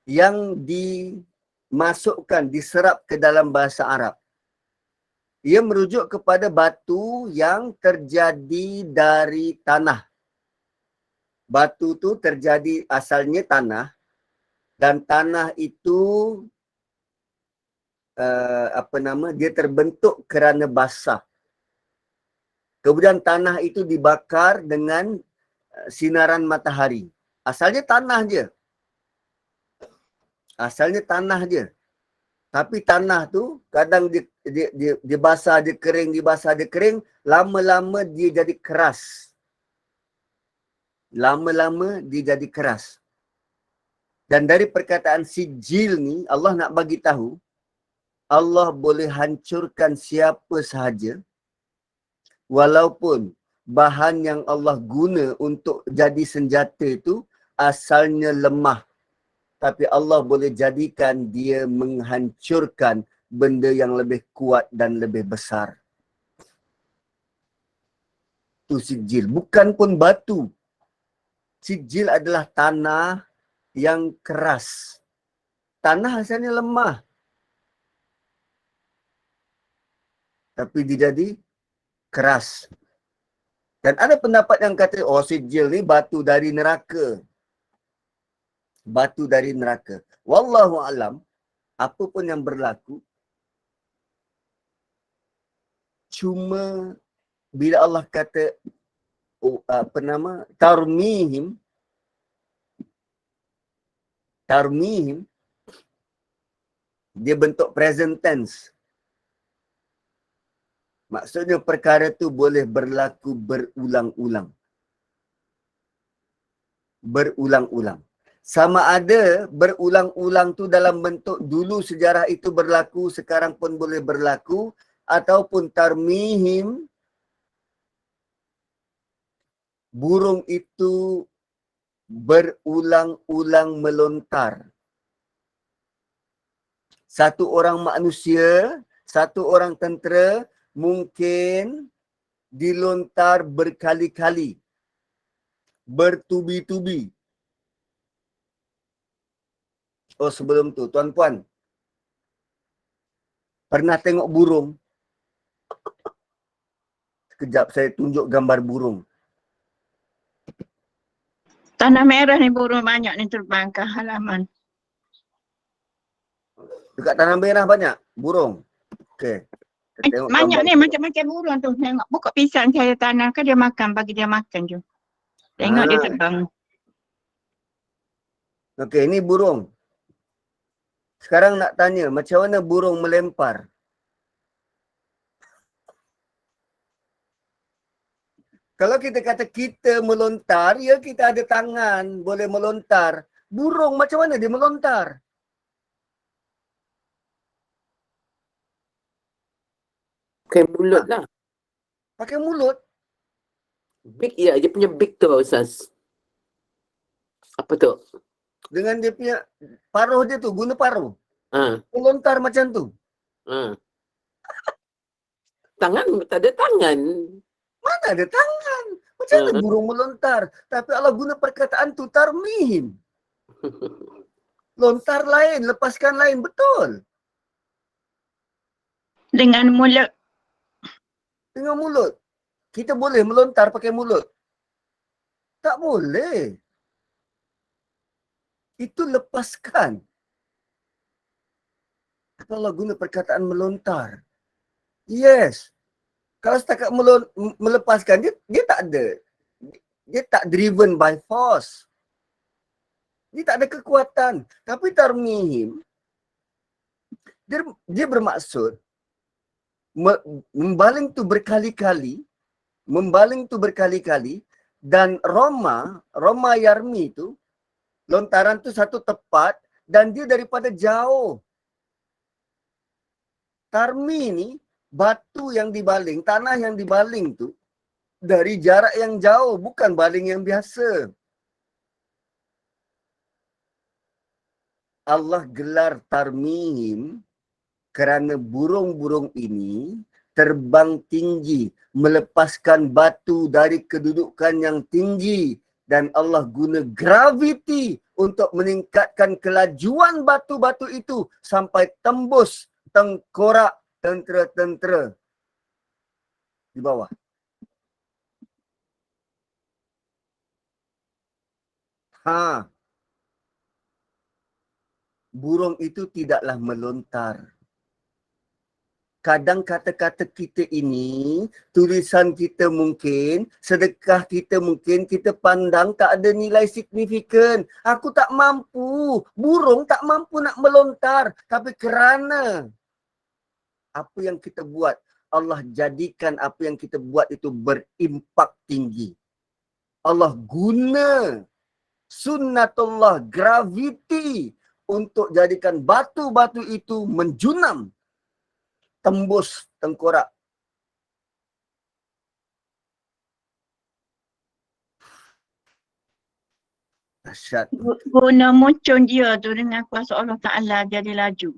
Speaker 2: yang dimasukkan, diserap ke dalam bahasa Arab. Ia merujuk kepada batu yang terjadi dari tanah. Batu tu terjadi asalnya tanah dan tanah itu dia terbentuk kerana basah. Kemudian tanah itu dibakar dengan sinaran matahari. Asalnya tanah je. Asalnya tanah je. Tapi tanah tu kadang dia basah, dia kering, dia basah, dia kering. Lama-lama dia jadi keras. Lama-lama dia jadi keras. Dan dari perkataan sijil ni, Allah nak bagi tahu, Allah boleh hancurkan siapa sahaja, walaupun bahan yang Allah guna untuk jadi senjata itu asalnya lemah. Tapi Allah boleh jadikan dia menghancurkan benda yang lebih kuat dan lebih besar. Itu sijil. Bukan pun batu. Sijil adalah tanah yang keras. Tanah asalnya lemah. Tapi dia jadi keras. Dan ada pendapat yang kata, sijil ni batu dari neraka. Batu dari neraka. Wallahu alam, apa pun yang berlaku, cuma bila Allah kata tarmihim, dia bentuk present tense. Maksudnya perkara tu boleh berlaku berulang-ulang. Berulang-ulang. Sama ada berulang-ulang tu dalam bentuk dulu sejarah itu berlaku, sekarang pun boleh berlaku, ataupun tarmihim, burung itu berulang-ulang melontar. Satu orang manusia, satu orang tentera mungkin dilontar berkali-kali, bertubi-tubi. Sebelum tu, tuan-puan, pernah tengok burung? Sekejap saya tunjuk gambar burung.
Speaker 1: Tanah merah ni burung banyak ni terbang ke halaman.
Speaker 2: Dekat tanah merah banyak burung. Okey.
Speaker 1: Banyak ni macam-macam burung tu. Tengok buka pisang saya tanam kan dia makan, bagi dia makan je. Tengok dia terbang.
Speaker 2: Okey, ini burung. Sekarang nak tanya, macam mana burung melempar? Kalau kita kata kita melontar, ya kita ada tangan, boleh melontar. Burung macam mana dia melontar?
Speaker 3: Pakai mulut lah.
Speaker 2: Pakai mulut.
Speaker 3: Big, ya, dia punya big tu Ustaz. Apa tu?
Speaker 2: Dengan dia punya paruh dia tu, guna paruh.
Speaker 3: Ha,
Speaker 2: Melontar macam tu.
Speaker 3: ha. Tangan, tak ada tangan.
Speaker 2: Mana ada tangan? Macam mana
Speaker 3: Ha.
Speaker 2: burung melontar? Tapi Allah guna perkataan tu tarmihim. Lontar lain, lepaskan lain. Betul.
Speaker 1: Dengan mulut.
Speaker 2: Dengan mulut. Kita boleh melontar pakai mulut? Tak boleh. Itu lepaskan. Allah guna perkataan melontar. Yes. Kalau setakat melepaskan, dia tak ada. Dia tak driven by force. Dia tak ada kekuatan. Tapi tarmihim, dia bermaksud membaling tu berkali-kali, dan Roma Yarmi tu, lontaran tu satu tepat dan dia daripada jauh. Tarmi ni, batu yang dibaling, tanah yang dibaling tu, dari jarak yang jauh, bukan baling yang biasa. Allah gelar tarmihim kerana burung-burung ini terbang tinggi, melepaskan batu dari kedudukan yang tinggi, dan Allah guna graviti untuk meningkatkan kelajuan batu-batu itu sampai tembus tengkorak tentera-tentera di bawah. Burung itu tidaklah melontar. Kadang kata-kata kita ini, tulisan kita mungkin, sedekah kita mungkin, kita pandang tak ada nilai signifikan. Aku tak mampu. Burung tak mampu nak melontar. Tapi kerana apa yang kita buat, Allah jadikan apa yang kita buat itu berimpak tinggi. Allah guna sunnatullah, graviti, untuk jadikan batu-batu itu menjunam, tembus tengkorak. Dahsyat.
Speaker 1: Guna muncul dia tu dengan kuasa Allah Ta'ala jadi laju.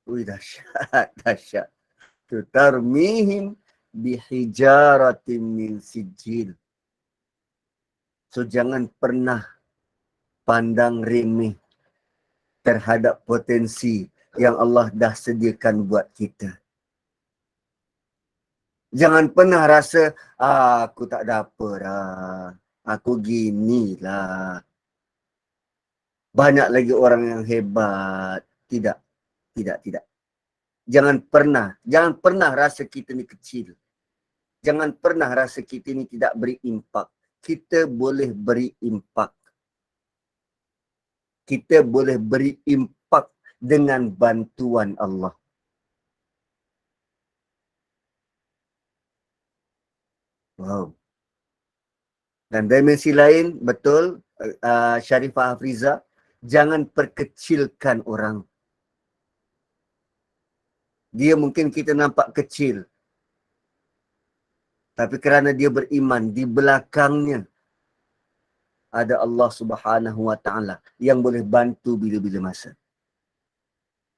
Speaker 2: Ui, dahsyat, dahsyat. Tarmihim bihijaratin min sijil. So jangan pernah pandang remeh terhadap potensi yang Allah dah sediakan buat kita. Jangan pernah rasa, aku tak ada apa dah. Aku ginilah. Banyak lagi orang yang hebat. Tidak, tidak, tidak. Jangan pernah rasa kita ni kecil. Jangan pernah rasa kita ni tidak beri impak. Kita boleh beri impak. Kita boleh beri impak dengan bantuan Allah. Wow. Dan dimensi lain, betul, Sharifah Hafriza, jangan perkecilkan orang. Dia mungkin kita nampak kecil. Tapi kerana dia beriman, di belakangnya ada Allah Subhanahu Wa Ta'ala yang boleh bantu bila-bila masa.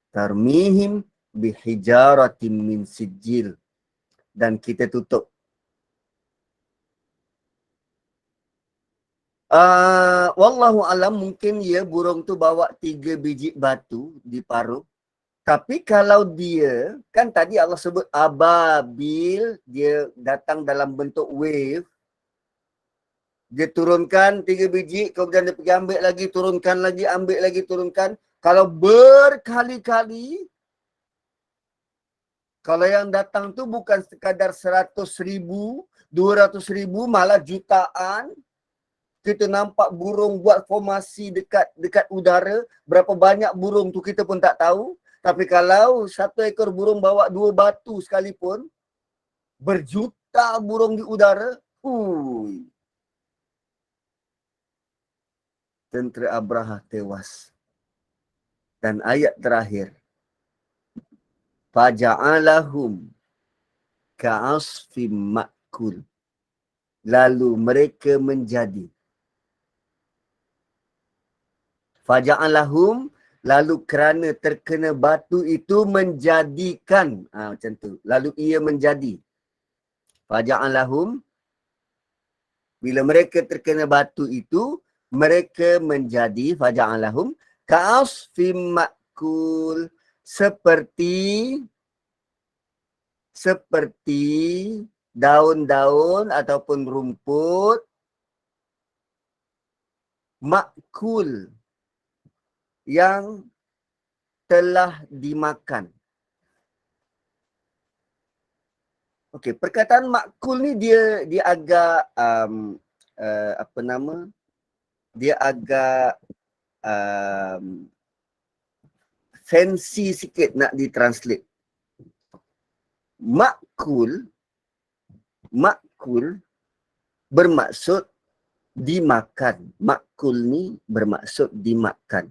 Speaker 2: Tarmihim bihijaratin min sijil. Dan kita tutup. Wallahu alam, mungkin burung tu bawa 3 biji batu di paruh. Tapi kalau dia, kan tadi Allah sebut ababil, dia datang dalam bentuk wave. Dia turunkan 3 biji, kemudian dia pergi ambil lagi, turunkan lagi, ambil lagi, turunkan. Kalau berkali-kali, kalau yang datang tu bukan sekadar 100,000, 200,000, malah jutaan. Kita nampak burung buat formasi dekat udara. Berapa banyak burung tu kita pun tak tahu. Tapi kalau satu ekor burung bawa 2 batu sekalipun, berjuta burung di udara, tentera Abraha tewas. Dan ayat terakhir, Faja'alahum ka'asfim ma'kul. Lalu mereka menjadi. Faja'alahum, lalu kerana terkena batu itu menjadikan. Macam tu. Lalu ia menjadi. Faja'alahum, bila mereka terkena batu itu, mereka menjadi. Faja'alahum ka'asfim ma'kul. Seperti daun-daun ataupun rumput makul yang telah dimakan. Okey, perkataan makul ni dia agak dia agak fancy sikit nak ditranslate. Makul bermaksud dimakan. Makul ni bermaksud dimakan.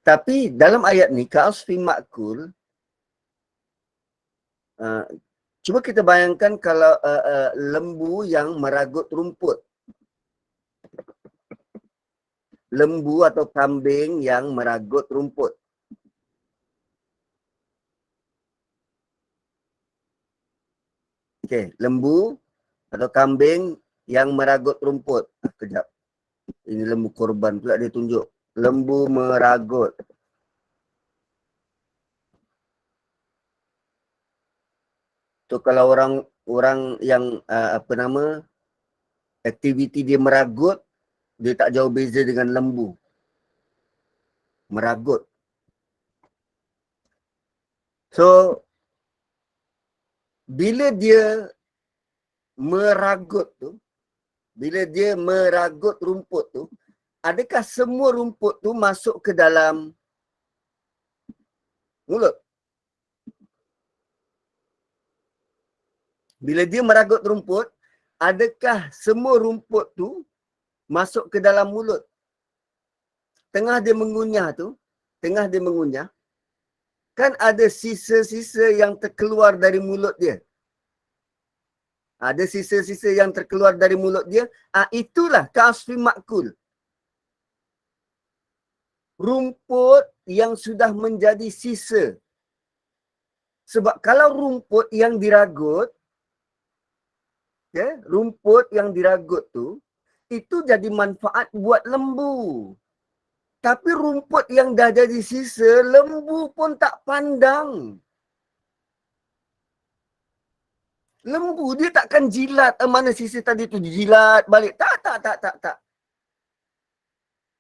Speaker 2: Tapi dalam ayat ni, ka'asfi makul, cuba kita bayangkan kalau lembu yang meragut rumput. Lembu atau kambing yang meragut rumput. Okey, lembu atau kambing yang meragut rumput. Kejap. Ini lembu korban pula dia tunjuk. Lembu meragut. Tu kalau orang yang aktiviti dia meragut, dia tak jauh beza dengan lembu. Meragut. So, bila dia meragut rumput tu, adakah semua rumput tu masuk ke dalam mulut? Bila dia meragut rumput, adakah semua rumput tu masuk ke dalam mulut? Tengah dia mengunyah, kan ada sisa-sisa yang terkeluar dari mulut dia. Ada sisa-sisa yang terkeluar dari mulut dia. Itulah ka'asfi makul. Rumput yang sudah menjadi sisa. Sebab kalau rumput yang diragut, rumput yang diragut tu, itu jadi manfaat buat lembu. Tapi rumput yang dah jadi sisa, lembu pun tak pandang. Lembu dia takkan jilat mana sisa tadi tu, jilat balik. Tak.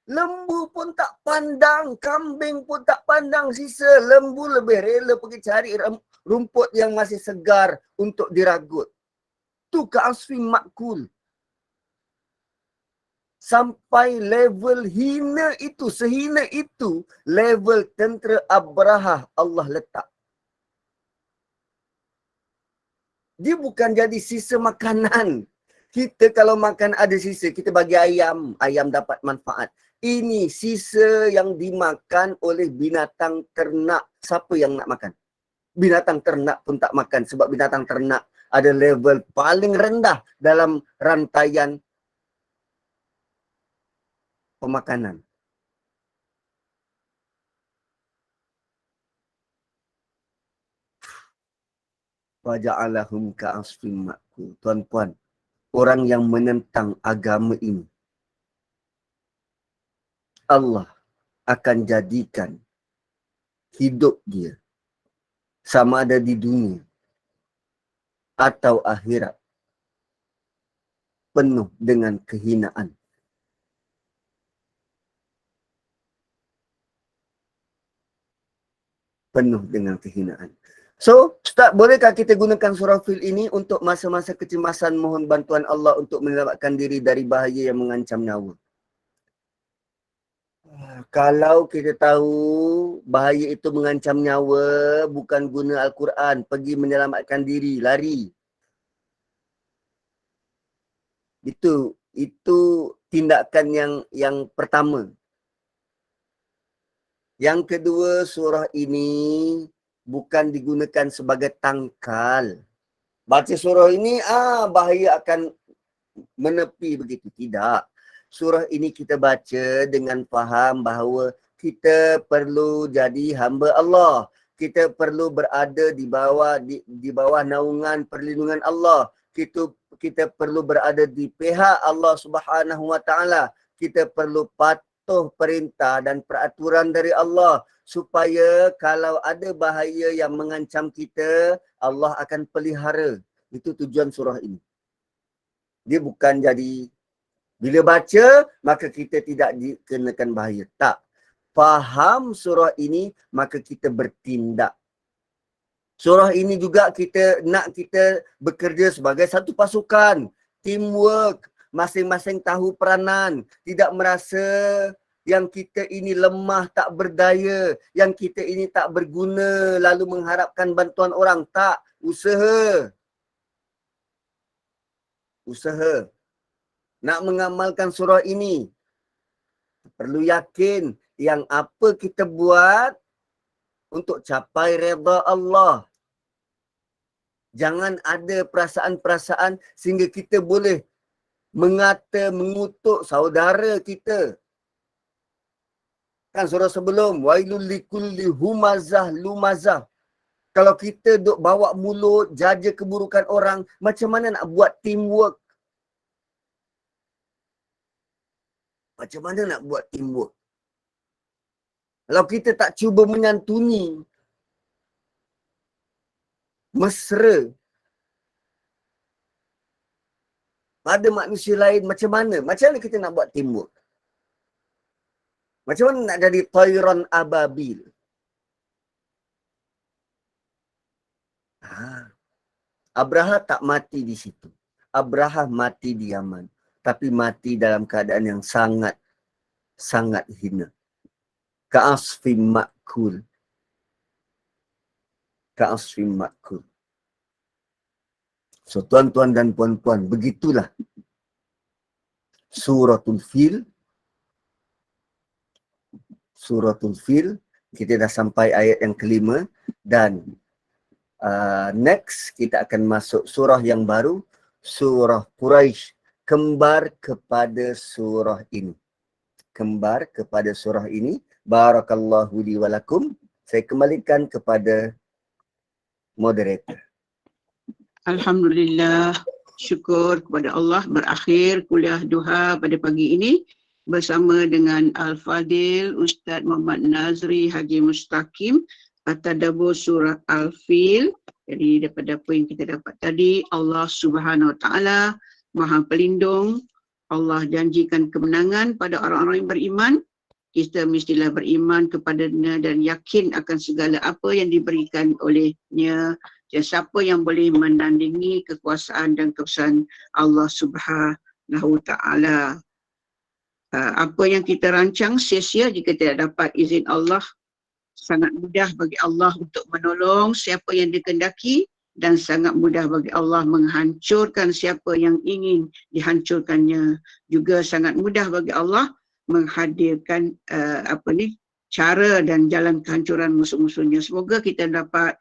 Speaker 2: Lembu pun tak pandang, kambing pun tak pandang sisa. Lembu lebih rela pergi cari rumput yang masih segar untuk diragut. Tu ka'asfi makul. Sampai level hina itu, sehina itu, level tentera Abrahah Allah letak. Dia bukan jadi sisa makanan. Kita kalau makan ada sisa, kita bagi ayam, ayam dapat manfaat. Ini sisa yang dimakan oleh binatang ternak. Siapa yang nak makan? Binatang ternak pun tak makan sebab binatang ternak ada level paling rendah dalam rantaian pemakanan. Waja'alahum ka'asfim ma'kul. Tuan-puan, orang yang menentang agama ini, Allah akan jadikan hidup dia sama ada di dunia atau akhirat penuh dengan kehinaan. Penuh dengan kehinaan. So, Ustaz, bolehkah kita gunakan surah Fil ini untuk masa-masa kecemasan, mohon bantuan Allah untuk menyelamatkan diri dari bahaya yang mengancam nyawa? Kalau kita tahu bahaya itu mengancam nyawa, bukan guna Al-Quran, pergi menyelamatkan diri, lari. Itu tindakan yang pertama. Yang kedua, surah ini bukan digunakan sebagai tangkal. Baca surah ini, bahaya akan menepi begitu. Tidak. Surah ini kita baca dengan faham bahawa kita perlu jadi hamba Allah. Kita perlu berada di bawah naungan perlindungan Allah. Kita perlu berada di pihak Allah Subhanahu Wa Taala. Kita perlu patuh perintah dan peraturan dari Allah supaya kalau ada bahaya yang mengancam kita, Allah akan pelihara. Itu tujuan surah ini. Dia bukan jadi bila baca maka kita tidak dikenakan bahaya. Tak. Faham surah ini maka kita bertindak. Surah ini juga kita bekerja sebagai satu pasukan, teamwork, masing-masing tahu peranan, tidak merasa yang kita ini lemah, tak berdaya, yang kita ini tak berguna lalu mengharapkan bantuan orang. Tak, usaha. Nak mengamalkan surah ini perlu yakin yang apa kita buat untuk capai redha Allah. Jangan ada perasaan-perasaan sehingga kita boleh mengutuk saudara kita. Kan surah sebelum, wailul likulli humazah lumazah. Kalau kita duk bawa mulut, jaja keburukan orang, macam mana nak buat teamwork? Macam mana nak buat teamwork? Kalau kita tak cuba menyantuni, mesra pada manusia lain, macam mana? Macam mana kita nak buat teamwork? Macam mana nak jadi tayran ababil? Abraha tak mati di situ. Abraha mati di Yaman. Tapi mati dalam keadaan yang sangat hina. Ka'asfim ma'kul. Ka'asfim ma'kul. So tuan-tuan dan puan-puan, begitulah Suratul Fil. Suratul Fil. Kita dah sampai ayat yang kelima. Dan next kita akan masuk surah yang baru. Surah Quraisy. Kembar kepada surah ini. Kembar kepada surah ini. Barakallahu li walakum. Saya kembalikan kepada moderator.
Speaker 1: Alhamdulillah. Syukur kepada Allah, berakhir kuliah duha pada pagi ini bersama dengan Al-Fadil Ustaz Muhammad Nazri Haji Mustaqim At-Tadabbur surah Al-Fil. Jadi daripada apa yang kita dapat tadi, Allah Subhanahu Wa Taala Maha Pelindung. Allah janjikan kemenangan pada orang-orang yang beriman. Kita mestilah beriman kepadanya dan yakin akan segala apa yang diberikan olehnya. Dan siapa yang boleh menandingi kekuasaan dan kebesaran Allah Subhanahu Taala. Apa yang kita rancang sia-sia jika tidak dapat izin Allah. Sangat mudah bagi Allah untuk menolong siapa yang dikehendaki dan sangat mudah bagi Allah menghancurkan siapa yang ingin dihancurkannya. Juga sangat mudah bagi Allah menghadirkan cara dan jalan kehancuran musuh-musuhnya. Semoga kita dapat